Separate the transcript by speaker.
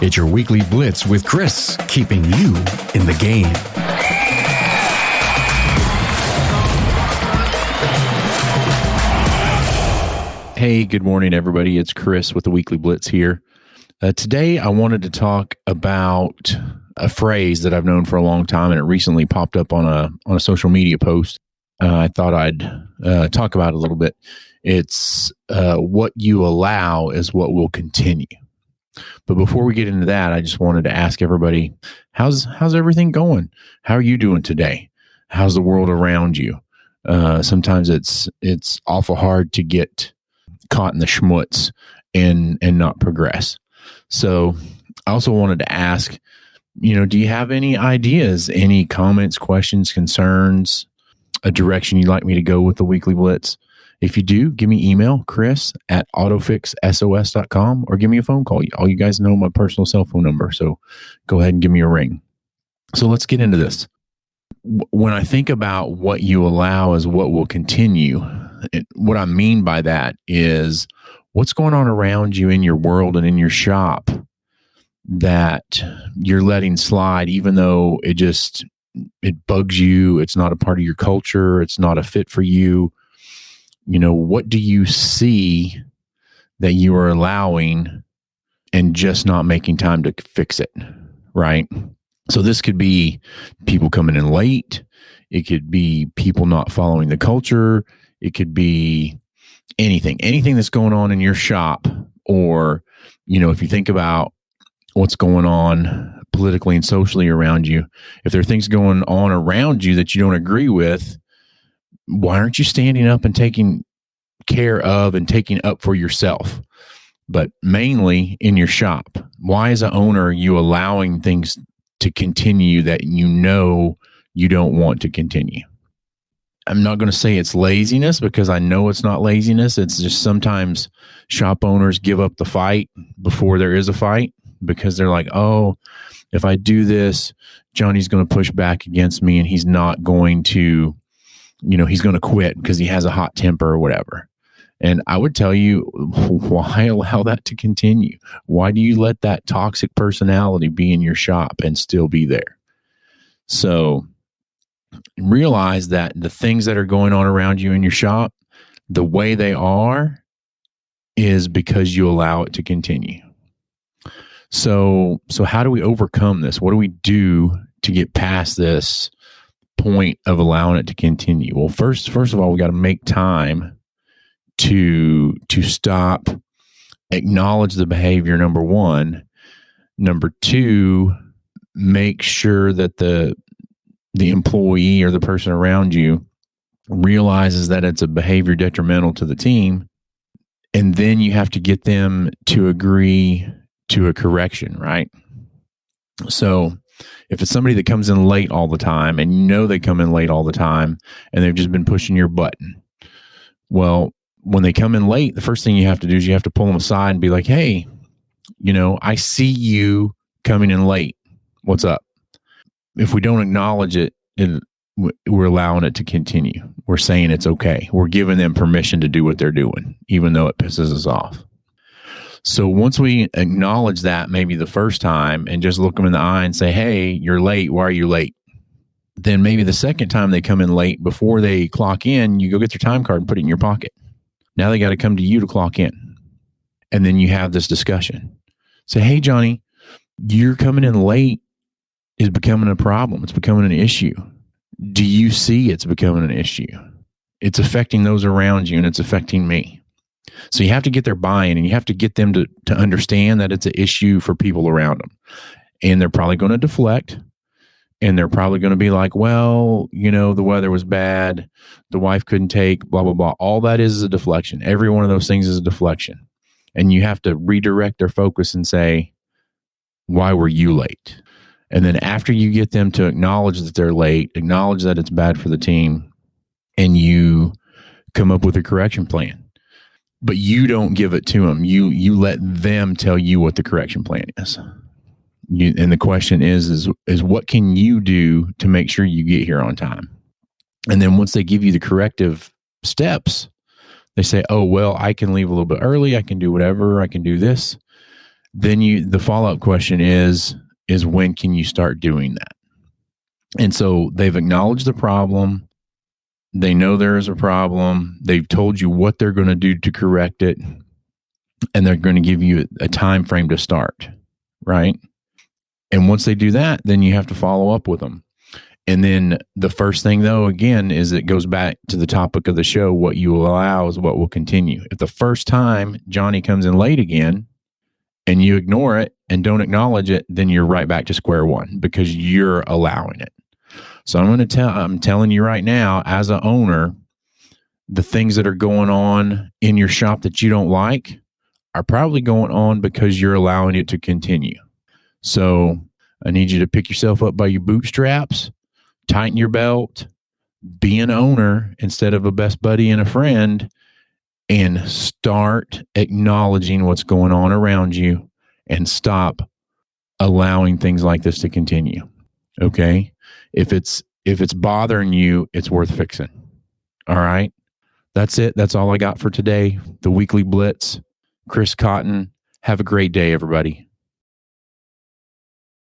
Speaker 1: It's your weekly Blitz with Chris, keeping you in the game.
Speaker 2: Hey, good morning, everybody. It's Chris with the weekly Blitz here. Today, I wanted to talk about a phrase that I've known for a long time, and it recently popped up on a social media post. I thought I'd talk about it a little bit. It's what you allow is what will continue. But before we get into that, I just wanted to ask everybody, how's everything going? How are you doing today? How's the world around you? Sometimes it's awful hard to get caught in the schmutz and not progress. So I also wanted to ask, do you have any ideas, any comments, questions, concerns, a direction you'd like me to go with the weekly Blitz? If you do, give me email, chris@autofixsos.com, or give me a phone call. All you guys know my personal cell phone number, so go ahead and give me a ring. So let's get into this. When I think about what you allow is what will continue, what I mean by that is what's going on around you in your world and in your shop that you're letting slide, even though it bugs you, it's not a part of your culture, it's not a fit for you. What do you see that you are allowing and just not making time to fix it, right? So this could be people coming in late. It could be people not following the culture. It could be anything that's going on in your shop. Or, if you think about what's going on politically and socially around you, if there are things going on around you that you don't agree with, why aren't you standing up and taking care of and taking up for yourself? But mainly in your shop. Why, as an owner, are you allowing things to continue that you don't want to continue? I'm not going to say it's laziness, because I know it's not laziness. It's just sometimes shop owners give up the fight before there is a fight, because they're like, oh, if I do this, Johnny's going to push back against me and he's not going to, he's going to quit because he has a hot temper or whatever. And I would tell you, why allow that to continue? Why do you let that toxic personality be in your shop and still be there? So realize that the things that are going on around you in your shop, the way they are is because you allow it to continue. So how do we overcome this? What do we do to get past this point of allowing it to continue? Well, first of all, we got to make time to stop, acknowledge the behavior, number one. Number two, make sure that the employee or the person around you realizes that it's a behavior detrimental to the team. And then you have to get them to agree to a correction, right? So if it's somebody that comes in late all the time, and they come in late all the time and they've just been pushing your button, well, when they come in late, the first thing you have to do is you have to pull them aside and be like, hey, I see you coming in late. What's up? If we don't acknowledge it, we're allowing it to continue. We're saying it's okay. We're giving them permission to do what they're doing, even though it pisses us off. So once we acknowledge that, maybe the first time, and just look them in the eye and say, hey, you're late. Why are you late? Then maybe the second time they come in late, before they clock in, you go get their time card and put it in your pocket. Now they got to come to you to clock in. And then you have this discussion. Say, hey, Johnny, you're coming in late is becoming a problem. It's becoming an issue. Do you see it's becoming an issue? It's affecting those around you, and it's affecting me. So you have to get their buy-in, and you have to get them to understand that it's an issue for people around them. And they're probably going to deflect, and they're probably going to be like, well, the weather was bad, the wife couldn't take, blah, blah, blah. All that is a deflection. Every one of those things is a deflection. And you have to redirect their focus and say, why were you late? And then after you get them to acknowledge that they're late, acknowledge that it's bad for the team, and you come up with a correction plan. But you don't give it to them. You let them tell you what the correction plan is. And the question is what can you do to make sure you get here on time? And then once they give you the corrective steps, they say, oh, well, I can leave a little bit early. I can do whatever. I can do this. then the follow-up question is when can you start doing that? And so they've acknowledged the problem. They know there is a problem. They've told you what they're going to do to correct it. And they're going to give you a time frame to start, right? And once they do that, then you have to follow up with them. And then the first thing, though, again, is it goes back to the topic of the show. What you allow is what will continue. If the first time Johnny comes in late again and you ignore it and don't acknowledge it, then you're right back to square one because you're allowing it. So I'm telling you right now, as an owner, the things that are going on in your shop that you don't like are probably going on because you're allowing it to continue. So I need you to pick yourself up by your bootstraps, tighten your belt, be an owner instead of a best buddy and a friend, and start acknowledging what's going on around you and stop allowing things like this to continue. Okay? If it's bothering you, it's worth fixing. All right? That's it. That's all I got for today. The weekly Blitz. Chris Cotton. Have a great day, everybody.